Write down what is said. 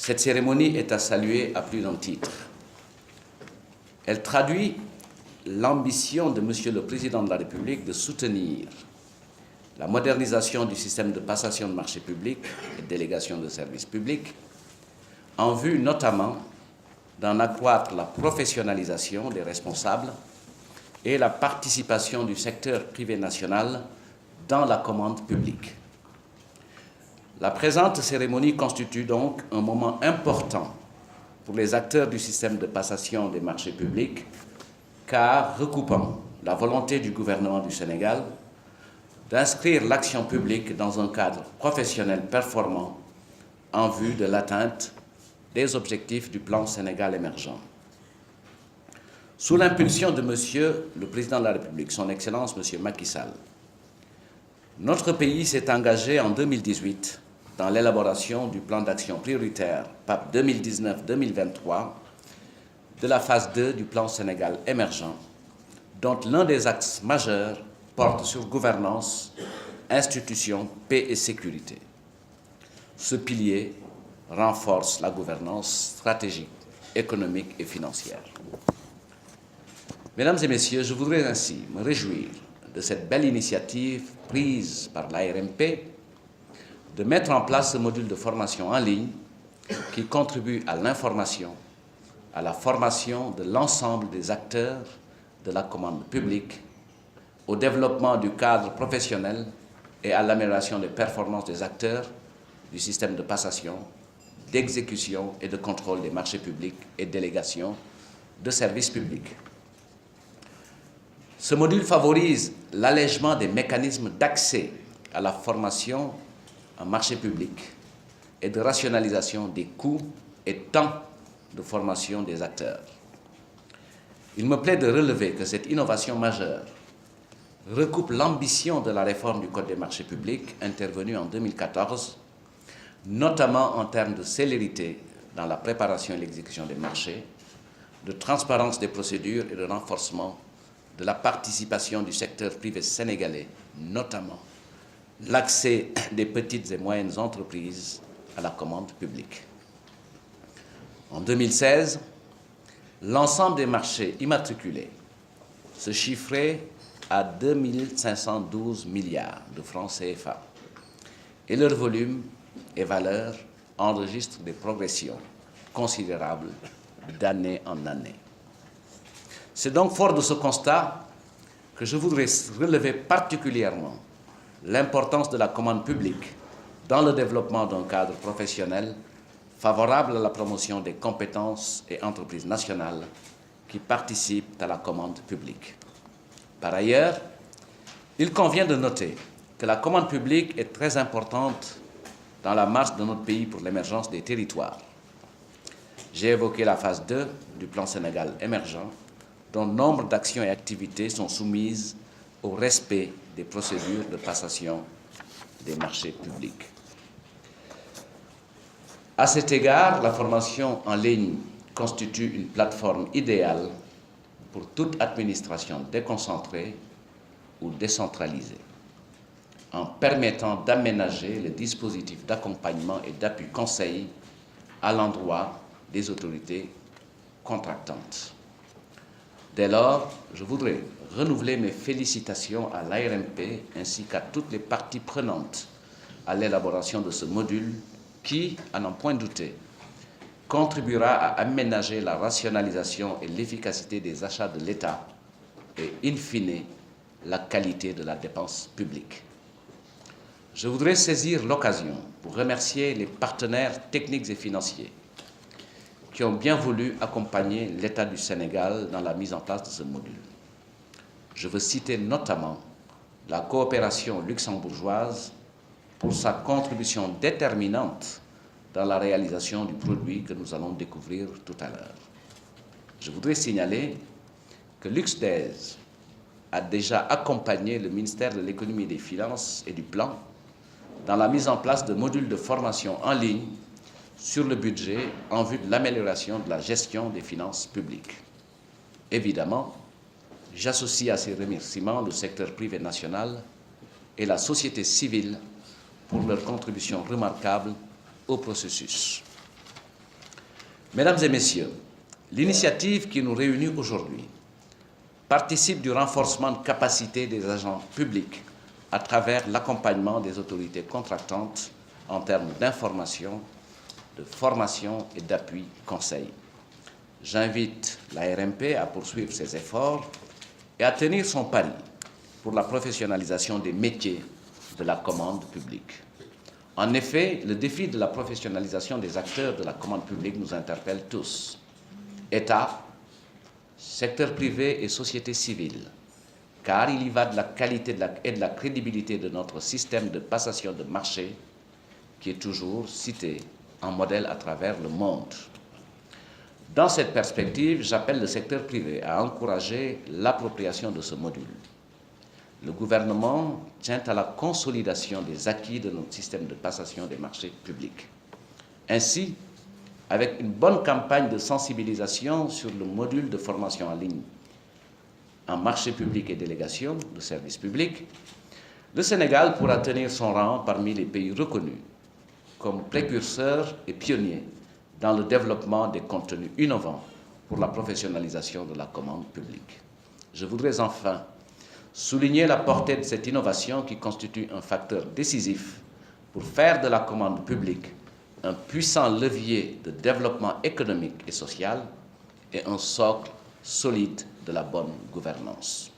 Cette cérémonie est à saluer à plus d'un titre. Elle traduit l'ambition de Monsieur le Président de la République de soutenir la modernisation du système de passation de marchés publics et de délégation de services publics, en vue notamment d'en accroître la professionnalisation des responsables et la participation du secteur privé national dans la commande publique. La présente cérémonie constitue donc un moment important pour les acteurs du système de passation des marchés publics, car recoupant la volonté du gouvernement du Sénégal d'inscrire l'action publique dans un cadre professionnel performant en vue de l'atteinte des objectifs du plan Sénégal émergent. Sous l'impulsion de Monsieur le Président de la République, son Excellence Monsieur Macky Sall, notre pays s'est engagé en 2018 dans l'élaboration du plan d'action prioritaire PAP 2019-2023 de la phase 2 du plan Sénégal émergent, dont l'un des axes majeurs porte sur gouvernance, institutions, paix et sécurité. Ce pilier renforce la gouvernance stratégique, économique et financière. Mesdames et messieurs, je voudrais ainsi me réjouir de cette belle initiative prise par l'ARMP de mettre en place ce module de formation en ligne qui contribue à l'information, à la formation de l'ensemble des acteurs de la commande publique, au développement du cadre professionnel et à l'amélioration des performances des acteurs du système de passation, d'exécution et de contrôle des marchés publics et délégation de services publics. Ce module favorise l'allègement des mécanismes d'accès à la formation en marché public et de rationalisation des coûts et temps de formation des acteurs. Il me plaît de relever que cette innovation majeure recoupe l'ambition de la réforme du Code des marchés publics intervenue en 2014, notamment en termes de célérité dans la préparation et l'exécution des marchés, de transparence des procédures et de renforcement de la participation du secteur privé sénégalais, notamment l'accès des petites et moyennes entreprises à la commande publique. En 2016, l'ensemble des marchés immatriculés se chiffrait à 2 512 milliards de francs CFA et leur volume et valeur enregistrent des progressions considérables d'année en année. C'est donc fort de ce constat que je voudrais relever particulièrement l'importance de la commande publique dans le développement d'un cadre professionnel favorable à la promotion des compétences et entreprises nationales qui participent à la commande publique. Par ailleurs, il convient de noter que la commande publique est très importante dans la marche de notre pays pour l'émergence des territoires. J'ai évoqué la phase 2 du plan Sénégal émergent, dont nombre d'actions et activités sont soumises au respect des procédures de passation des marchés publics. À cet égard, la formation en ligne constitue une plateforme idéale pour toute administration déconcentrée ou décentralisée, en permettant d'aménager le dispositif d'accompagnement et d'appui conseil à l'endroit des autorités contractantes. Dès lors, je voudrais renouveler mes félicitations à l'ARMP ainsi qu'à toutes les parties prenantes à l'élaboration de ce module qui, à n'en point douter, contribuera à aménager la rationalisation et l'efficacité des achats de l'État et, in fine, la qualité de la dépense publique. Je voudrais saisir l'occasion pour remercier les partenaires techniques et financiers qui ont bien voulu accompagner l'État du Sénégal dans la mise en place de ce module. Je veux citer notamment la coopération luxembourgeoise pour sa contribution déterminante dans la réalisation du produit que nous allons découvrir tout à l'heure. Je voudrais signaler que LuxDez a déjà accompagné le ministère de l'Économie et des Finances et du Plan dans la mise en place de modules de formation en ligne sur le budget en vue de l'amélioration de la gestion des finances publiques. Évidemment, j'associe à ces remerciements le secteur privé national et la société civile pour leur contribution remarquable au processus. Mesdames et messieurs, l'initiative qui nous réunit aujourd'hui participe du renforcement de capacité des agents publics à travers l'accompagnement des autorités contractantes en termes d'information, de formation et d'appui conseil. J'invite la RMP à poursuivre ses efforts et à tenir son pari pour la professionnalisation des métiers de la commande publique. En effet, le défi de la professionnalisation des acteurs de la commande publique nous interpelle tous. État, secteur privé et société civile, car il y va de la qualité et de la crédibilité de notre système de passation de marché qui est toujours cité en modèle à travers le monde. Dans cette perspective, j'appelle le secteur privé à encourager l'appropriation de ce module. Le gouvernement tient à la consolidation des acquis de notre système de passation des marchés publics. Ainsi, avec une bonne campagne de sensibilisation sur le module de formation en ligne en marché public et délégation de services publics, le Sénégal pourra tenir son rang parmi les pays reconnus comme précurseurs et pionniers dans le développement des contenus innovants pour la professionnalisation de la commande publique. Je voudrais enfin souligner la portée de cette innovation qui constitue un facteur décisif pour faire de la commande publique un puissant levier de développement économique et social et un socle solide de la bonne gouvernance.